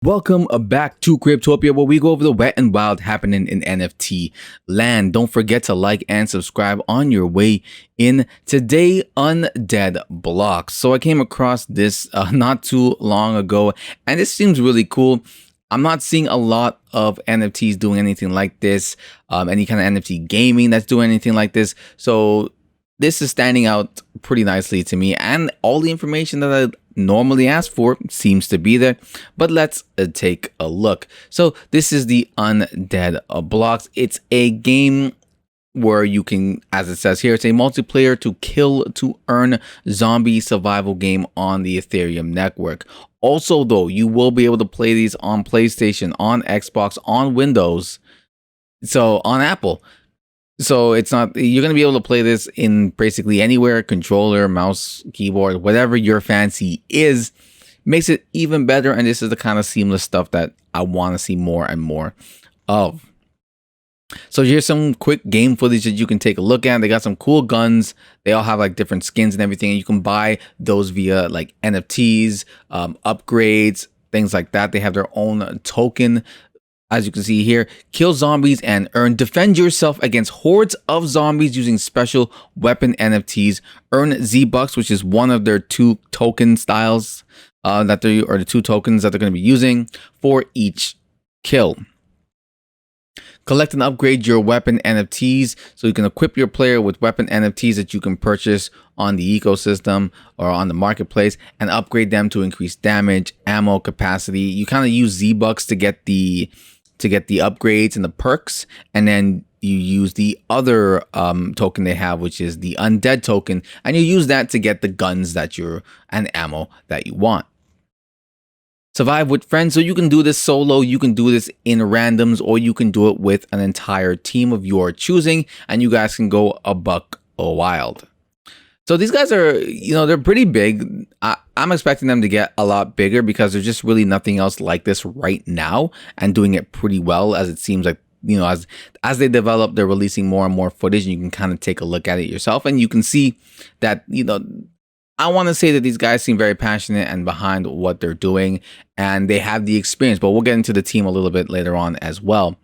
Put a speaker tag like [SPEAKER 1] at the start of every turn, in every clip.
[SPEAKER 1] Welcome back to Cryptopia, where we go over the wet and wild happening in NFT land. Don't forget to like and subscribe on your way in. Today, Undead blocks. So I came across this not too long ago, and this seems really cool. I'm not seeing a lot of NFTs doing anything like this, any kind of NFT gaming that's doing anything like this. So this is standing out pretty nicely to me, and all the information that I normally ask for seems to be there. But let's take a look. So this is the Undead blocks. It's a game where you can, as it says here, it's a multiplayer to kill to earn zombie survival game on the Ethereum network. Also, though, you will be able to play these on PlayStation, on Xbox, on Windows, so on Apple. So it's not, you're going to be able to play this in basically anywhere, controller, mouse, keyboard, whatever your fancy is. Makes it even better, and this is the kind of seamless stuff that I want to see more and more of. So here's some quick game footage that you can take a look at. They got some cool guns. They all have like different skins and everything, and you can buy those via like NFTs, upgrades, things like that. They have their own token. As you can see here, kill zombies and defend yourself against hordes of zombies using special weapon NFTs. Earn Z-Bucks, which is one of their two token styles the two tokens that they're going to be using for each kill. Collect and upgrade your weapon NFTs, so you can equip your player with weapon NFTs that you can purchase on the ecosystem or on the marketplace and upgrade them to increase damage, ammo capacity. You kind of use Z-Bucks to get the upgrades and the perks, and then you use the other token they have, which is the Undead token, and you use that to get the guns and ammo that you want. Survive with friends, so you can do this solo, you can do this in randoms, or you can do it with an entire team of your choosing, and you guys can go a buck wild. So these guys are, they're pretty big. I'm expecting them to get a lot bigger because there's just really nothing else like this right now, and doing it pretty well, as it seems like, as they develop, they're releasing more and more footage, and you can kind of take a look at it yourself, and you can see that, I want to say that these guys seem very passionate and behind what they're doing, and they have the experience, but we'll get into the team a little bit later on as well.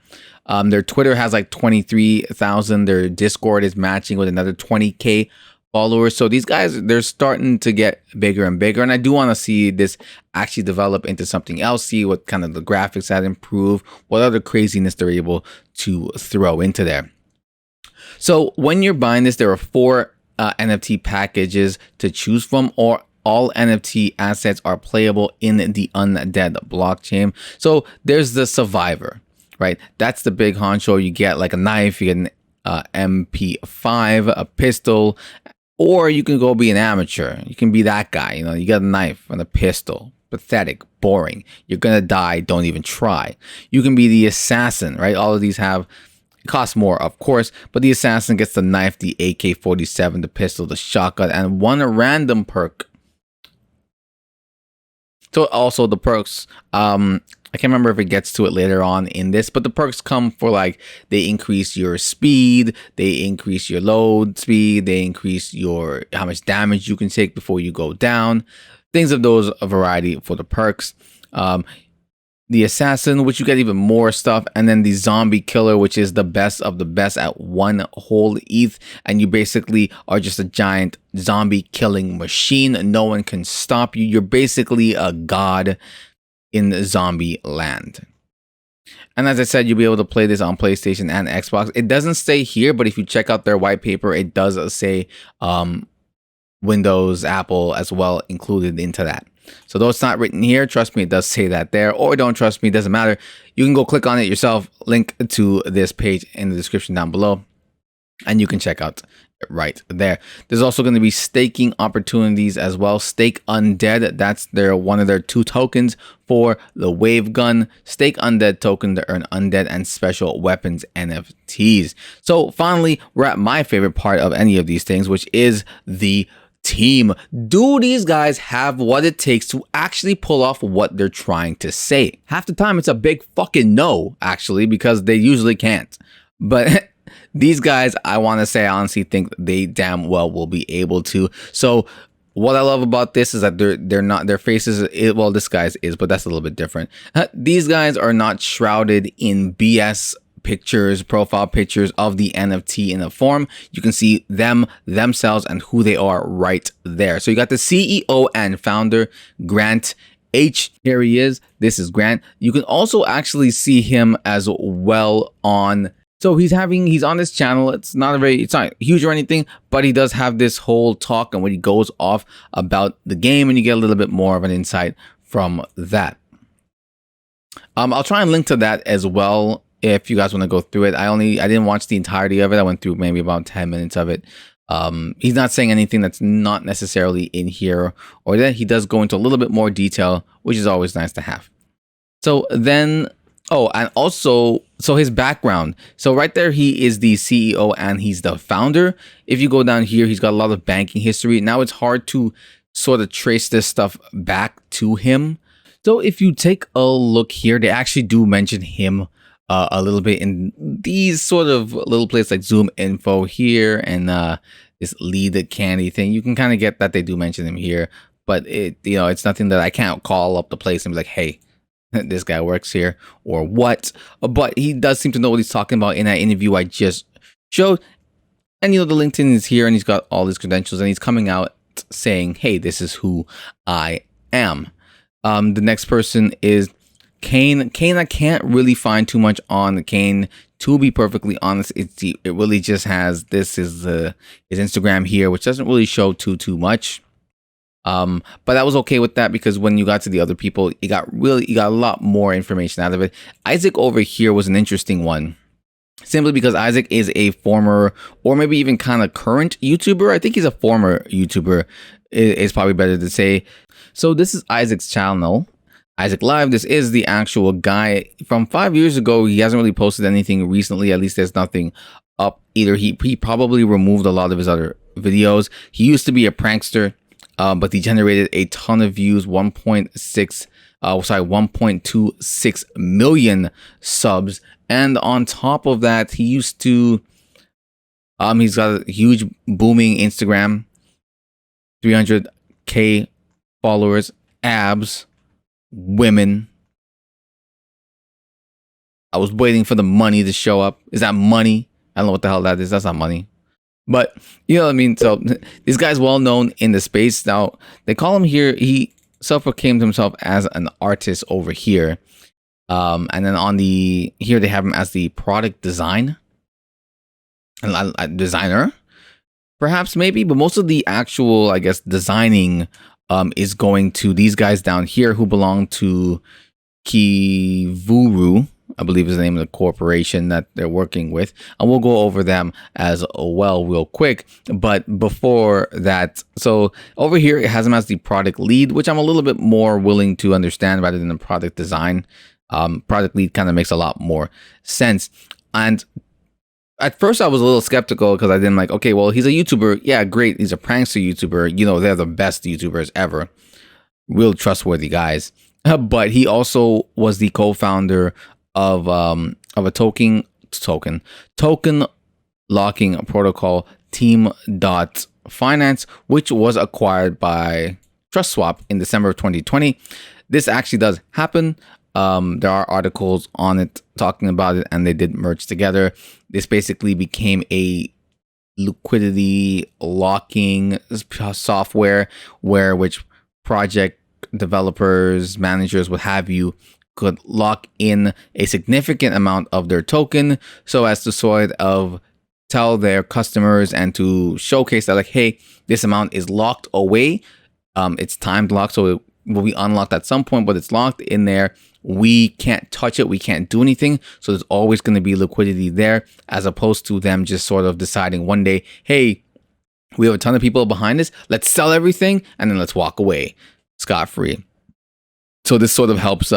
[SPEAKER 1] Their Twitter has like 23,000. Their Discord is matching with another 20K followers. So these guys, they're starting to get bigger and bigger, and I do want to see this actually develop into something else, see what kind of the graphics that improve, what other craziness they're able to throw into there. So when you're buying this, there are 4 NFT packages to choose from, or all NFT assets are playable in the Undead blockchain. So there's the Survivor, right? That's the big honcho. You get like a knife, you get an MP5, a pistol, or you can go be an amateur. You can be that guy, you got a knife and a pistol. Pathetic, boring. You're gonna die, don't even try. You can be the assassin, right? All of these cost more, of course, but the assassin gets the knife, the AK-47, the pistol, the shotgun, and one random perk. So also the perks, I can't remember if it gets to it later on in this, but the perks come for like, they increase your speed, they increase your load speed, they increase how much damage you can take before you go down, things of those, a variety for the perks. The assassin, which you get even more stuff, and then the zombie killer, which is the best of the best at 1 whole ETH, and you basically are just a giant zombie killing machine. No one can stop you. You're basically a god in zombie land. And as I said, you'll be able to play this on PlayStation and Xbox. It doesn't say here, but if you check out their white paper, it does say Windows, Apple as well included into that. So though it's not written here, trust me, it does say that there, or don't trust me, it doesn't matter. You can go click on it yourself, link to this page in the description down below, and you can check out it right there. There's also going to be staking opportunities as well. Stake Undead, that's one of their 2 tokens for the wave gun. Stake Undead token to earn Undead and special weapons NFTs. So finally, we're at my favorite part of any of these things, which is the team. Do these guys have what it takes to actually pull off what they're trying to say? Half the time it's a big fucking no, actually, because they usually can't. But these guys, I want to say, I honestly think they damn well will be able to. So What I love about this is that they're not their faces. Well, this guy's is, but that's a little bit different. These guys are not shrouded in BS pictures, profile pictures of the NFT in the form. You can see them themselves and who they are right there. So you got the CEO and founder, Grant H. Here he is. This is Grant. You can also actually see him as well on. So he's on this channel. It's not huge or anything, but he does have this whole talk and when he goes off about the game, and you get a little bit more of an insight from that. I'll try and link to that as well if you guys want to go through it. I didn't watch the entirety of it. I went through maybe about 10 minutes of it. He's not saying anything that's not necessarily in here, or that he does go into a little bit more detail, which is always nice to have. So then, and also, so his background. So right there, he is the CEO and he's the founder. If you go down here, he's got a lot of banking history. Now it's hard to sort of trace this stuff back to him. So if you take a look here, they actually do mention him a little bit in these sort of little places like Zoom info here and this lead candy thing. You can kind of get that they do mention him here, but it's nothing that I can't call up the place and be like, hey, this guy works here or what. But he does seem to know what he's talking about in that interview I just showed. And the LinkedIn is here and he's got all his credentials and he's coming out saying, hey, this is who I am. The next person is Kane. I can't really find too much on Kane. To be perfectly honest, it really just has, this is his Instagram here, which doesn't really show too much. But I was okay with that because when you got to the other people, you got a lot more information out of it. Isaac over here was an interesting one, simply because Isaac is a former, or maybe even kind of current YouTuber. I think he's a former YouTuber, is probably better to say. So this is Isaac's channel, Isaac Live. This is the actual guy from 5 years ago. He hasn't really posted anything recently. At least there's nothing up either. He probably removed a lot of his other videos. He used to be a prankster, but he generated a ton of views, 1.26 million subs. And on top of that, he used to, he's got a huge booming Instagram, 300K followers, abs, women. I was waiting for the money to show up. Is that money? I don't know what the hell that is. That's not money. But you know what I mean? So this guy's well known in the space. Now they call him here. He self-proclaimed himself as an artist over here. And then on here they have him as the product designer, perhaps maybe, but most of the actual, I guess, designing is going to these guys down here who belong to Kivuru, I believe is the name of the corporation that they're working with. And we'll go over them as well real quick. But before that, so over here, it has him as the product lead, which I'm a little bit more willing to understand rather than the product design. Product lead kind of makes a lot more sense. And at first I was a little skeptical because I didn't okay, well, he's a YouTuber. Yeah, great. He's a prankster YouTuber. You know, they're the best YouTubers ever. Real trustworthy guys. But he also was the co-founder of a token locking protocol, Team.Finance, which was acquired by TrustSwap in December of 2020. This actually does happen. There are articles on it talking about it, and they did merge together. This basically became a liquidity locking software which project developers, managers, what have you, could lock in a significant amount of their token so as to sort of tell their customers and to showcase that hey, this amount is locked away. It's timed locked, so it will be unlocked at some point, but it's locked in there. We can't touch it. We can't do anything. So there's always going to be liquidity there, as opposed to them just sort of deciding one day, hey, we have a ton of people behind us. Let's sell everything and then let's walk away scot-free. So this sort of helps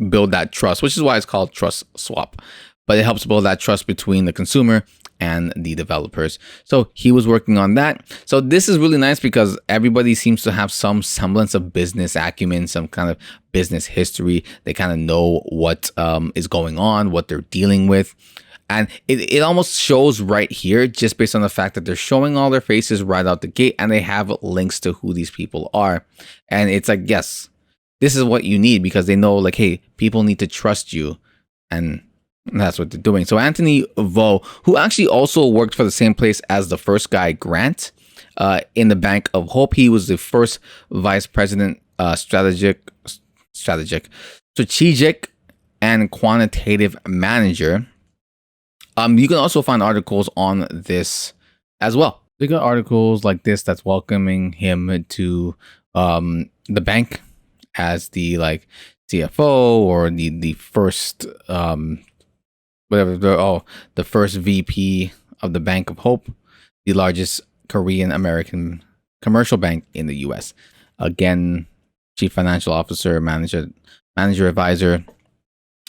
[SPEAKER 1] build that trust, which is why it's called Trust Swap. But it helps build that trust between the consumer and the developers. So he was working on that. So this is really nice because everybody seems to have some semblance of business acumen, some kind of business history. They kind of know what is going on, what they're dealing with. And it almost shows right here just based on the fact that they're showing all their faces right out the gate and they have links to who these people are. And it's like, yes, this is what you need because they know like, hey, people need to trust you. And that's what they're doing. So Anthony Vo, who actually also worked for the same place as the first guy, Grant, in the Bank of Hope. He was the first vice president, strategic and quantitative manager. You can also find articles on this as well. They got articles like this that's welcoming him to the bank as the like CFO or the first the first VP of the Bank of Hope, the largest Korean American commercial bank in the US. Again, chief financial officer, manager advisor.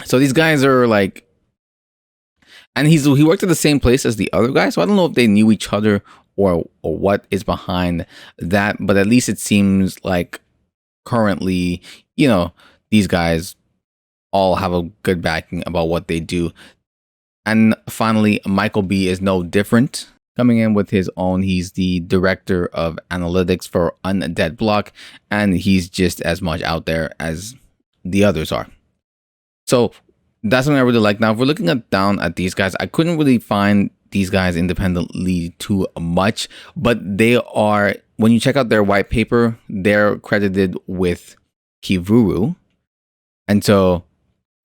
[SPEAKER 1] So these guys are like, and he worked at the same place as the other guy. So I don't know if they knew each other or what is behind that, but at least it seems like currently, you know, these guys all have a good backing about what they do. And finally, Michael B is no different. Coming in with his own, he's the director of analytics for Undead Block, and he's just as much out there as the others are. So that's what I really like. Now, if we're looking down at these guys, I couldn't really find these guys independently too much, but they are, when you check out their white paper, they're credited with Kivuru. And so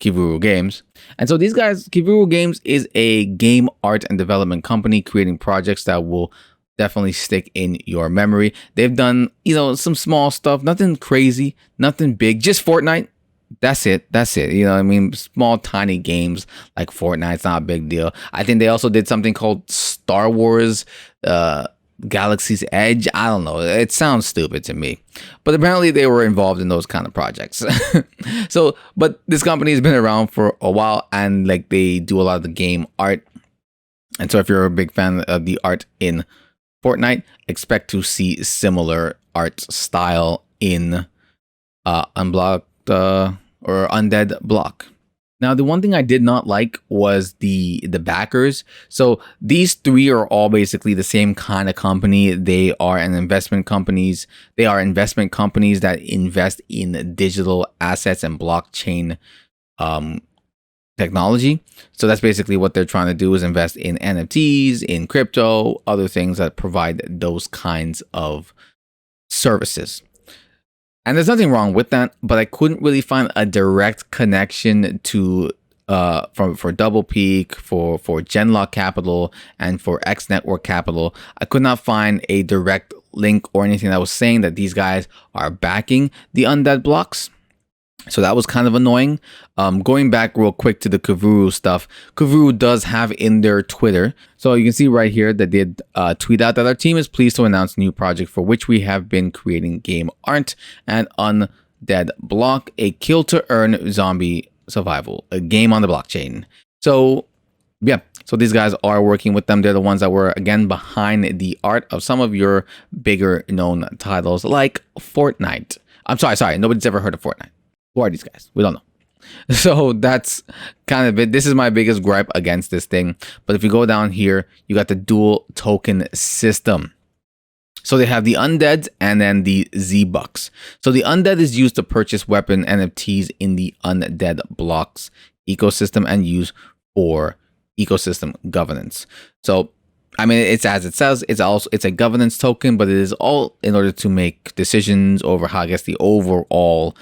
[SPEAKER 1] Kivuru Games. And so these guys, Kivuru Games is a game art and development company creating projects that will definitely stick in your memory. They've done, you know, some small stuff, nothing crazy, nothing big, just Fortnite. That's it. You know what I mean? Small, tiny games like Fortnite's not a big deal. I think they also did something called Star Wars Galaxy's Edge. I don't know. It sounds stupid to me. But apparently they were involved in those kind of projects. So, but this company has been around for a while and like they do a lot of the game art. And so if you're a big fan of the art in Fortnite, expect to see similar art style in Unblocked or Undead Block. Now, the one thing I did not like was the backers. So these three are all basically the same kind of company. They are investment companies that invest in digital assets and blockchain technology. So that's basically what they're trying to do, is invest in NFTs, in crypto, other things that provide those kinds of services. And there's nothing wrong with that, but I couldn't really find a direct connection to for Double Peak, for Genlock Capital, and for X Network Capital. I could not find a direct link or anything that was saying that these guys are backing the Undead blocks. So that was kind of annoying. Going back real quick to the Kivuru stuff, Kivuru does have in their Twitter. So you can see right here that they tweet out that our team is pleased to announce a new project for which we have been creating game art and Undead Block, a kill to earn zombie survival, a game on the blockchain. So yeah, so these guys are working with them. They're the ones that were, again, behind the art of some of your bigger known titles like Fortnite. I'm sorry, nobody's ever heard of Fortnite. Who are these guys? We don't know. So that's kind of it. This is my biggest gripe against this thing. But if you go down here, you got the dual token system. So they have the Undead and then the Z-Bucks. So the Undead is used to purchase weapon NFTs in the Undead blocks ecosystem and used for ecosystem governance. So I mean, it's as it says, it's a governance token, but it is all in order to make decisions over how, I guess, the overall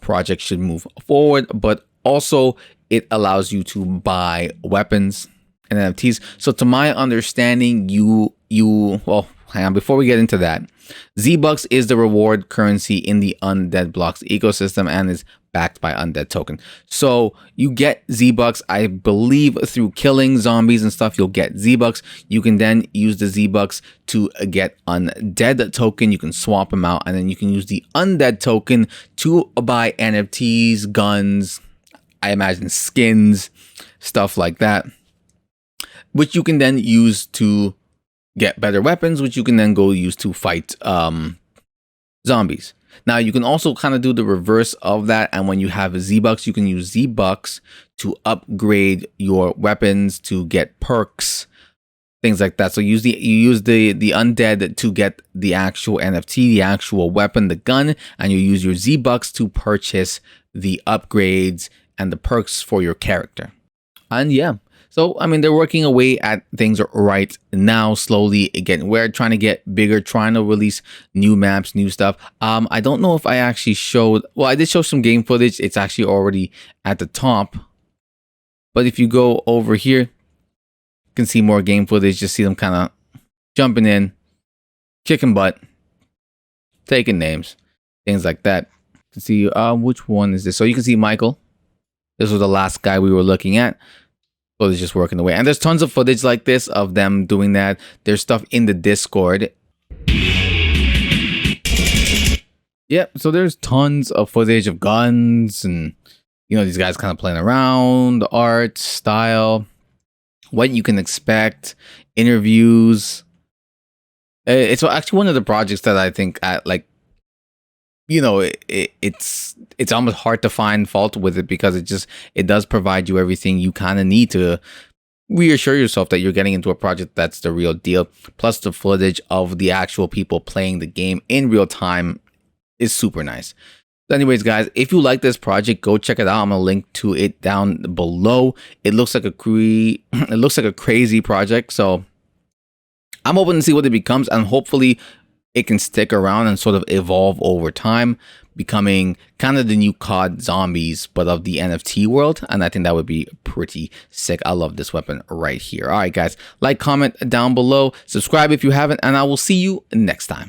[SPEAKER 1] project should move forward, but also it allows you to buy weapons and NFTs. So to my understanding, well, hang on, before we get into that, Z-Bucks is the reward currency in the Undead blocks ecosystem and is backed by Undead token. So you get Z-Bucks, I believe, through killing zombies and stuff. You'll get Z-Bucks. You can then use the Z-Bucks to get Undead token. You can swap them out, and then you can use the Undead token to buy NFTs, guns, I imagine skins, stuff like that, which you can then use to get better weapons, which you can then go use to fight zombies. Now you can also kind of do the reverse of that, and when you have Z-Bucks, you can use Z-Bucks to upgrade your weapons, to get perks, things like that. So you use the Undead to get the actual NFT, the actual weapon, the gun, and you use your Z-Bucks to purchase the upgrades and the perks for your character. And yeah, so I mean, they're working away at things right now, slowly again. We're trying to get bigger, trying to release new maps, new stuff. I don't know if I actually showed, well, I did show some game footage. It's actually already at the top. But if you go over here, you can see more game footage. Just see them kind of jumping in, kicking butt, taking names, things like that. You can see which one is this? So you can see Michael. This was the last guy we were looking at. So it's just working away. And there's tons of footage like this of them doing that. There's stuff in the Discord. Yep, so there's tons of footage of guns and, you know, these guys kind of playing around, the art, style, what you can expect, interviews. It's actually one of the projects that I think, like, you know, it's almost hard to find fault with it, because it does provide you everything you kind of need to reassure yourself that you're getting into a project that's the real deal. Plus the footage of the actual people playing the game in real time is super nice. So anyways, guys, if you like this project, go check it out. I'm gonna link to it down below. It looks like a crazy project, so I'm hoping to see what it becomes, and hopefully it can stick around and sort of evolve over time, becoming kind of the new COD zombies, but of the NFT world. And I think that would be pretty sick. I love this weapon right here. All right, guys, like, comment down below, subscribe if you haven't, and I will see you next time.